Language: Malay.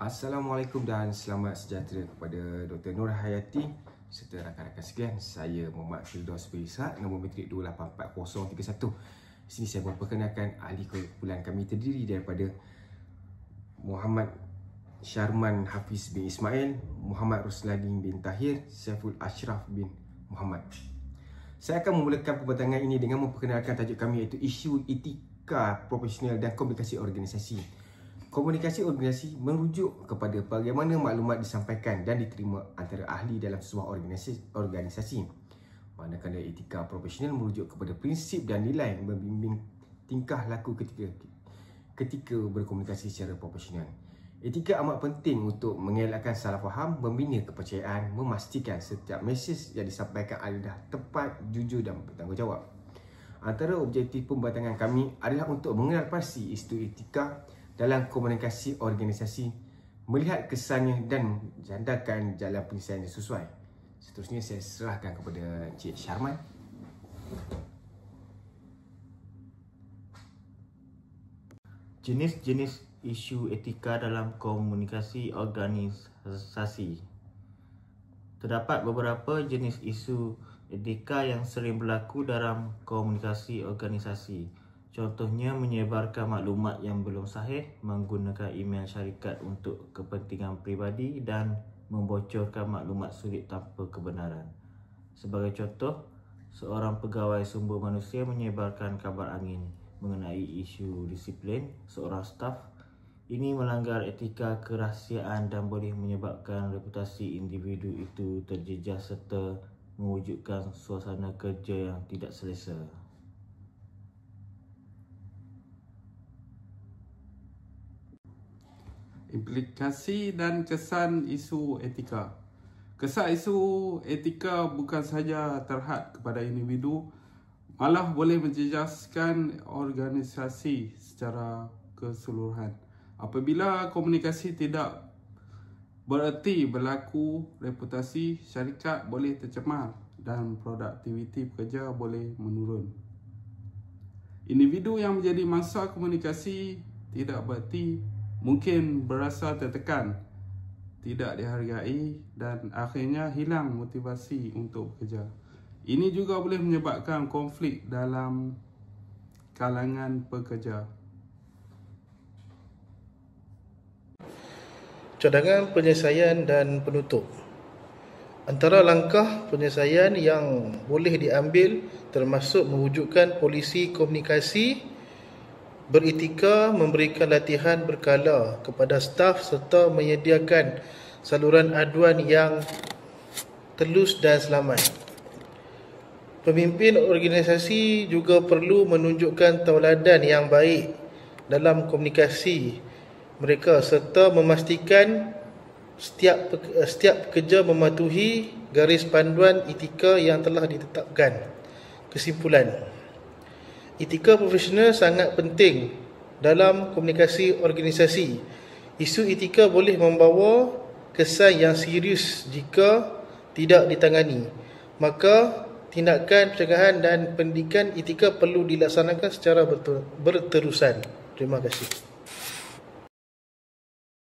Assalamualaikum dan selamat sejahtera kepada Dr. Nur Hayati serta rakan-rakan sekalian. Saya Muhammad Firdaus bin Ishaq, nombor metrik 284031. Di sini saya memperkenalkan ahli kumpulan kami terdiri daripada Muhammad Syarman Hafiz bin Ismail, Muhammad Rusladin bin Tahir, Saiful Ashraf bin Muhammad. Saya akan memulakan pembentangan ini dengan memperkenalkan tajuk kami, iaitu isu etika profesional dan komunikasi organisasi. Komunikasi organisasi merujuk kepada bagaimana maklumat disampaikan dan diterima antara ahli dalam sebuah organisasi. Manakala etika profesional merujuk kepada prinsip dan nilai membimbing tingkah laku ketika berkomunikasi secara profesional. Etika amat penting untuk mengelakkan salah faham, membina kepercayaan, memastikan setiap mesej yang disampaikan adalah tepat, jujur dan bertanggungjawab. Antara objektif pembentangan kami adalah untuk mengenal pasti isu etika dalam komunikasi organisasi, melihat kesannya dan jandakan jalan penyelesaian yang sesuai. Seterusnya saya serahkan kepada Encik Syarman. Jenis-jenis isu etika dalam komunikasi organisasi. Terdapat beberapa jenis isu etika yang sering berlaku dalam komunikasi organisasi. Contohnya, menyebarkan maklumat yang belum sahih, menggunakan email syarikat untuk kepentingan peribadi dan membocorkan maklumat sulit tanpa kebenaran. Sebagai contoh, seorang pegawai sumber manusia menyebarkan kabar angin mengenai isu disiplin seorang staf. Ini melanggar etika kerahsiaan dan boleh menyebabkan reputasi individu itu terjejas serta mewujudkan suasana kerja yang tidak selesa. Implikasi dan kesan isu etika. Kesan isu etika bukan sahaja terhad kepada individu, malah boleh menjejaskan organisasi secara keseluruhan. Apabila komunikasi tidak bererti berlaku, reputasi syarikat boleh tercemar dan produktiviti pekerja boleh menurun. Individu yang menjadi mangsa komunikasi tidak bererti mungkin berasa tertekan, tidak dihargai dan akhirnya hilang motivasi untuk bekerja. Ini juga boleh menyebabkan konflik dalam kalangan pekerja. Cadangan penyelesaian dan penutup. Antara langkah penyelesaian yang boleh diambil termasuk mewujudkan polisi komunikasi beretika, memberikan latihan berkala kepada staf serta menyediakan saluran aduan yang telus dan selamat. Pemimpin organisasi juga perlu menunjukkan tauladan yang baik dalam komunikasi mereka serta memastikan setiap pekerja mematuhi garis panduan etika yang telah ditetapkan. Kesimpulan, etika profesional sangat penting dalam komunikasi organisasi. Isu etika boleh membawa kesan yang serius jika tidak ditangani. Maka tindakan pencegahan dan pendidikan etika perlu dilaksanakan secara berterusan. Terima kasih.